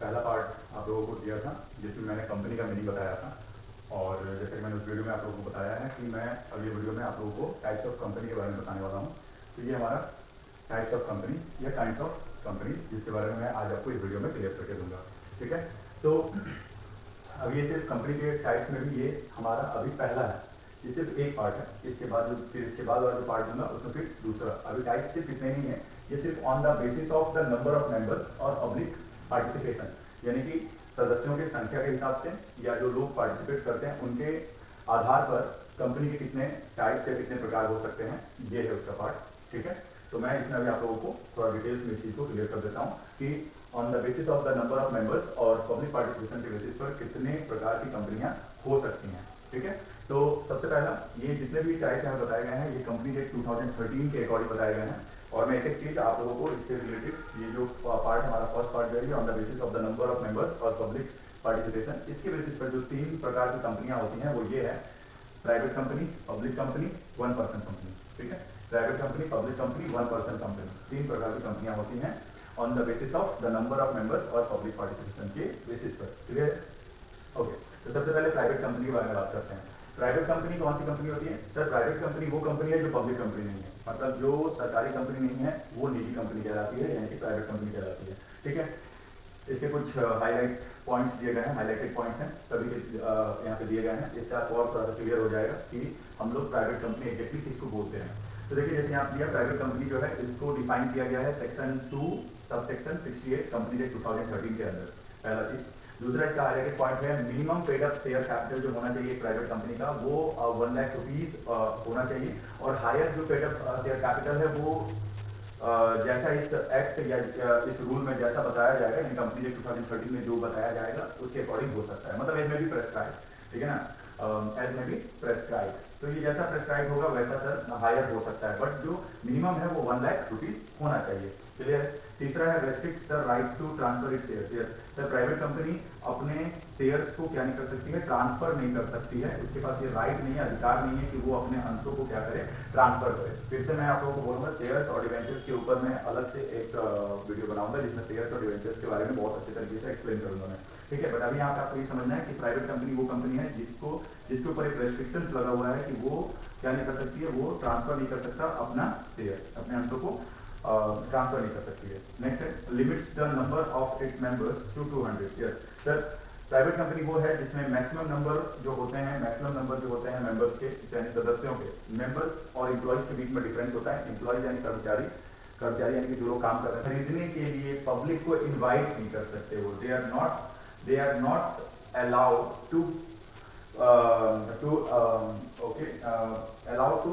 पहला पार्ट आप लोगों को दिया था जिसमें मैंने कंपनी का मीनिंग बताया था, और जैसे कि मैंने उस वीडियो में आप लोगों को बताया है कि मैं अब ये वीडियो में आप लोगों को टाइप्स ऑफ कंपनी के बारे में बताने वाला हूँ। तो ये हमारा टाइप्स ऑफ कंपनी या काइंड्स ऑफ कंपनी, जिसके बारे में मैं आज आपको इस वीडियो में क्लियर करके दूंगा। ठीक है, तो अब ये सिर्फ कंपनी के टाइप्स में भी ये हमारा अभी पहला है, ये सिर्फ एक पार्ट है। इसके बाद फिर इसके बाद वाला जो पार्ट दूंगा उसमें फिर दूसरा। अभी टाइप सिर्फ इतने नहीं है, ये सिर्फ on the basis of the number of members और पब्लिक पार्टिसिपेशन, यानी कि सदस्यों की संख्या के हिसाब से या जो लोग पार्टिसिपेट करते हैं उनके आधार पर कंपनी के कितने टाइप्स या कितने प्रकार हो सकते हैं, ये है उसका पार्ट। ठीक है, तो मैं इसमें अभी आप लोगों को थोड़ा डिटेल्स में इस चीज को क्लियर कर देता हूँ कि on the basis of the number of members और पब्लिक पार्टिसिपेशन के बेसिस पर कितने प्रकार की कंपनियां हो सकती हैं। ठीक है, तो सबसे पहला ये जितने भी टाइप्स यहाँ बताए गए हैं ये कंपनी एक्ट 2013 के अकॉर्डिंग बताए गए हैं। और मैं एक एक चीज आप लोगों को इससे रिलेटेड ये जो पार्ट हमारा फर्स्ट पार्ट जो है on the basis of the number of members और पब्लिक पार्टिसिपेशन, इसके बेसिस पर जो 3 प्रकार की कंपनियां होती हैं वो ये है private company, public company, one person company. ठीक है, private company, public company, one person company, 3 प्रकार की कंपनियां होती हैं on the basis of the number of members और पब्लिक पार्टिसिपेशन के बेसिस पर। क्लियर? ओके, तो सबसे पहले प्राइवेट कंपनी के बारे में बात करते हैं। प्राइवेट कंपनी कौन सी कंपनी होती है? सर प्राइवेट कंपनी वो कंपनी है जो पब्लिक कंपनी नहीं है, मतलब जो सरकारी कंपनी नहीं है वो निजी कंपनी कहलाती है, यानी कि प्राइवेट कंपनी कहलाती है। ठीक है, इसके कुछ हाईलाइट पॉइंट्स दिए गए हैं, हाईलाइटेड पॉइंट्स हैं सभी के यहाँ पे दिए गए हैं। इससे आपको और थोड़ा सा क्लियर हो जाएगा कि हम लोग प्राइवेट कंपनी एग्जैक्टली किसको बोलते हैं। तो देखिए जैसे यहाँ दिया प्राइवेट कंपनी जो है इसको डिफाइन किया गया है सेक्शन 2 सब सेक्शन 68 कंपनी एक्ट 2013 के अंदर, पहला चीज। दूसरा इसका हाईलाइटेड पॉइंट है minimum paid up share capital जो होना चाहिए प्राइवेट कंपनी का वो 1 लाख रुपीज होना चाहिए, और हायर जो पेड अप शेयर कैपिटल है वो जैसा इस एक्ट या इस रूल में जैसा बताया जाएगा, यानी कंपनी एक्ट 2013 में जो बताया जाएगा उसके अकॉर्डिंग हो सकता है, मतलब एज में भी प्रेस्क्राइब। ठीक है ना, एज में भी प्रेस्क्राइब, तो ये जैसा प्रेस्क्राइब होगा वैसा सर हायर हो सकता है, बट जो मिनिमम है वो 1 लाख रुपीज होना चाहिए। क्लियर? तीसरा है restricts the right to transfer it shares. Sir private company अपने शेयर्स को क्या नहीं कर सकती है, ट्रांसफर नहीं कर सकती है, उसके पास ये राइट नहीं है, अधिकार नहीं है कि वो अपने अंशों को क्या करे, ट्रांसफर करे। फिर से मैं आप लोगों को बोलूंगा शेयर्स और डिवेंचर्स के ऊपर मैं अलग से एक वीडियो बनाऊंगा जिसमें शेयर्स और डिवेंचर्स के बारे में बहुत अच्छे तरीके से एक्सप्लेन करूंगा मैं। ठीक है, बट अभी यहाँ पे आपको ये समझना है कि प्राइवेट कंपनी वो कंपनी है जिसके ऊपर एक रेस्ट्रिक्शन लगा हुआ है कि वो क्या नहीं कर सकती है, वो ट्रांसफर नहीं कर सकता अपना शेयर, अपने अंशों को ट्रांसफर नहीं कर सकती है। नेक्स्ट है limits the number of its members to 200 share. Sir private company वो है जिसमें मैक्सिमम नंबर जो होते हैं, मैक्सिमम नंबर जो होते हैं मेंबर्स के यानी सदस्यों के, मेंबर्स और एम्प्लॉयज के बीच में डिफरेंस होता है। एम्प्लॉयज यानी कर्मचारी, कर्मचारी यानी कि जो लोग काम कर रहे हैं, खरीदने के लिए पब्लिक को इनवाइट नहीं कर सकते वो, they are not allowed to allow to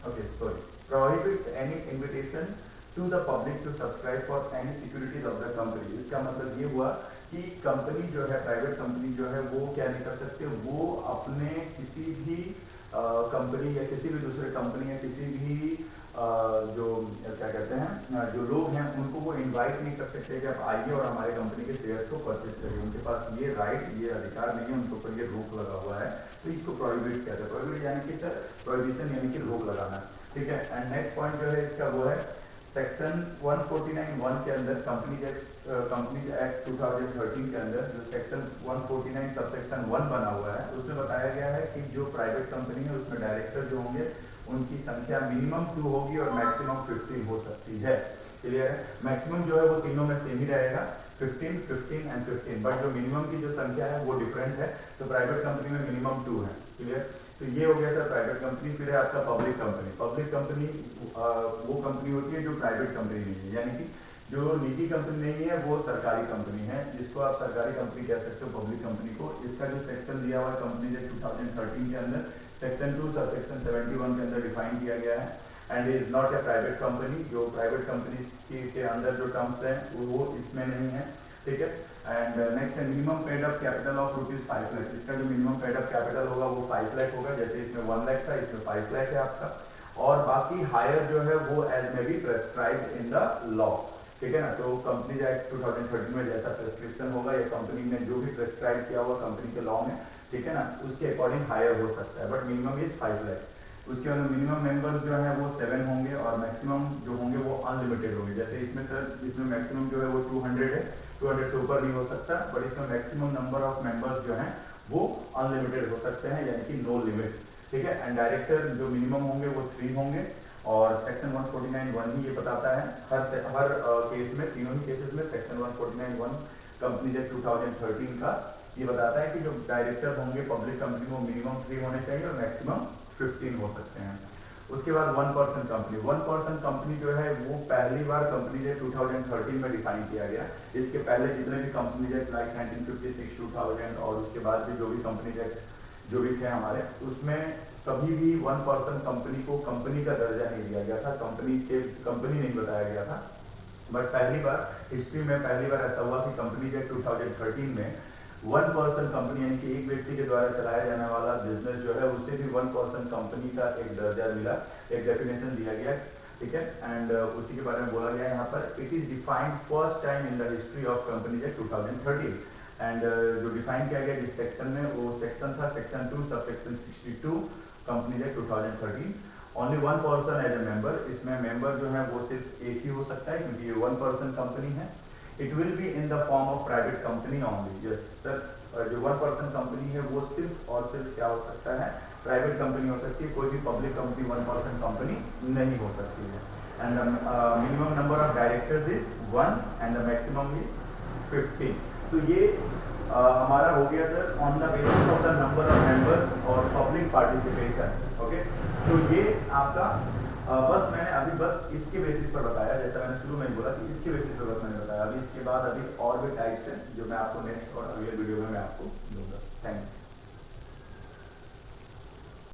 okay sorry prohibits any invitation to the public to subscribe for any securities of the company। इसका मतलब ये हुआ कि कंपनी जो है, प्राइवेट कंपनी जो है वो क्या नहीं कर सकते, वो अपने किसी भी कंपनी या किसी भी दूसरे कंपनी या किसी भी जो क्या कहते हैं जो लोग हैं उनको वो इनवाइट नहीं कर सकते कि आप आइए और हमारे कंपनी के शेयर्स को परचेज करिए। उनके पास ये राइट, ये अधिकार नहीं है, उनके ऊपर ये रोक लगा हुआ है। तो इसको प्रोहिबिट कहते हैं। प्रोहिबिट यानी कि सर प्रोहिबिशन यानी कि रोक लगाना। ठीक है, एंड नेक्स्ट पॉइंट जो है इसका वो है सेक्शन 149(1) के अंदर कंपनी एक्ट 2013 के अंदर जो सेक्शन 149 सब सेक्शन 1 बना हुआ है उसमें बताया गया है कि जो प्राइवेट कंपनी है उसमें डायरेक्टर जो होंगे उनकी संख्या मिनिमम 2 होगी और मैक्सिमम 15 हो सकती है। क्लियर है? मैक्सिमम जो है वो तीनों में सेम ही रहेगा, 15, 15 एंड 15, बट जो मिनिमम की जो संख्या है वो डिफरेंट है। तो प्राइवेट कंपनी में मिनिमम 2 है। क्लियर? तो ये हो गया सर प्राइवेट कंपनी। फिर है आपका पब्लिक कंपनी। पब्लिक कंपनी वो कंपनी होती है जो प्राइवेट कंपनी नहीं है, यानी कि जो निजी कंपनी नहीं है वो सरकारी कंपनी है, जिसको आप सरकारी कंपनी कह सकते हो पब्लिक कंपनी को। इसका जो सेक्शन दिया हुआ है कंपनी एक्ट 2013 के अंदर सेक्शन 2 सब सेक्शन 71 के अंदर डिफाइन किया गया है, and is not a private company. जो प्राइवेट कंपनी के अंदर जो टर्म्स हैं वो इसमें नहीं है। ठीक है, एंड नेक्स्ट है minimum paid up capital of ₹5 lakh. इसका जो मिनिमम पेड अप कैपिटल होगा वो 5 लाख होगा, जैसे इसमें 1 लाख था इसमें 5 लाख है आपका, और बाकी हायर जो है वो एज में भी प्रेस्क्राइब इन द लॉ। ठीक है ना, तो कंपनी एक्ट 2013 में जैसा प्रेस्क्रिप्शन होगा या कंपनी ने जो भी प्रेस्क्राइब किया हुआ कंपनी के लॉ में, ठीक है ना, उसके अकॉर्डिंग हायर हो सकता है, बट मिनिमम इज 5 लाख। उसके बाद मिनिमम मेंबर्स जो है वो 7 होंगे और मैक्सिमम जो होंगे वो अनलिमिटेड होंगे। जैसे इसमें सर इसमें मैक्सिमम जो है वो 200 है, 200 से ऊपर नहीं हो सकता, बट इसमें मैक्सिमम नंबर ऑफ मेंबर्स जो हैं वो अनलिमिटेड हो सकते हैं, यानी कि नो लिमिट। ठीक है। एंड डायरेक्टर जो मिनिमम होंगे वो 3 होंगे और सेक्शन 149(1) ही ये बताता है हर केस में, तीनों ही केसेस में सेक्शन 149(1) कंपनीज एक्ट 2013 का ये बताता है कि जो डायरेक्टर होंगे पब्लिक कंपनी में मिनिमम 3 होने चाहिए और मैक्सिमम 15 हो सकते हैं। उसके बाद 1% कंपनी, 1% कंपनी जो है वो पहली बार कंपनी एक्ट 2013 में डिफाइन किया गया। इसके पहले जितने भी कंपनी एक्ट लाइक 1956, 2000 और उसके बाद भी जो भी कंपनी एक्ट जो भी थे हमारे, उसमें कभी भी 1% कंपनी को कंपनी का दर्जा नहीं दिया गया था, कंपनी नहीं बताया गया था। बट पहली बार हिस्ट्री में पहली बार ऐसा हुआ कि कंपनी एक्ट 2013 में 1% कंपनी यानी कि एक व्यक्ति के द्वारा चलाया जाने वाला बिजनेस जो है उसे भी 1% कंपनी का एक दर्जा मिला, एक डेफिनेशन दिया गया। ठीक है। एंड उसी के बारे में बोला गया यहाँ पर, it is defined first time in the history of company act 2013। And जो डिफाइन किया गया जिस सेक्शन में, वो सेक्शन था सेक्शन 2 सब section 62 company act 2013। Only 1% as a member, इसमें मेंबर जो है वो सिर्फ एक ही हो सकता है क्योंकि ये 1% कंपनी है। It will be in the form of private company only. Yes sir, जो 1% कंपनी है वो सिर्फ और सिर्फ क्या हो सकता है, प्राइवेट कंपनी हो सकती है, कोई भी पब्लिक कंपनी 1% कंपनी नहीं हो सकती है। And minimum number of directors is 1 and the maximum is 15। तो ये हमारा हो गया sir on the basis of the number of members और पब्लिक पार्टिसिपेशन। ओके, तो ये आपका बस मैंने अभी बस इसके बेसिस पर बताया, जैसा मैंने शुरू में ही बोला कि इसके बेसिस पर बस मैंने बताया। अभी इसके बाद अभी और भी टाइप्स हैं जो मैं आपको नेक्स्ट और अगले वीडियो में मैं आपको दूंगा। Thank you.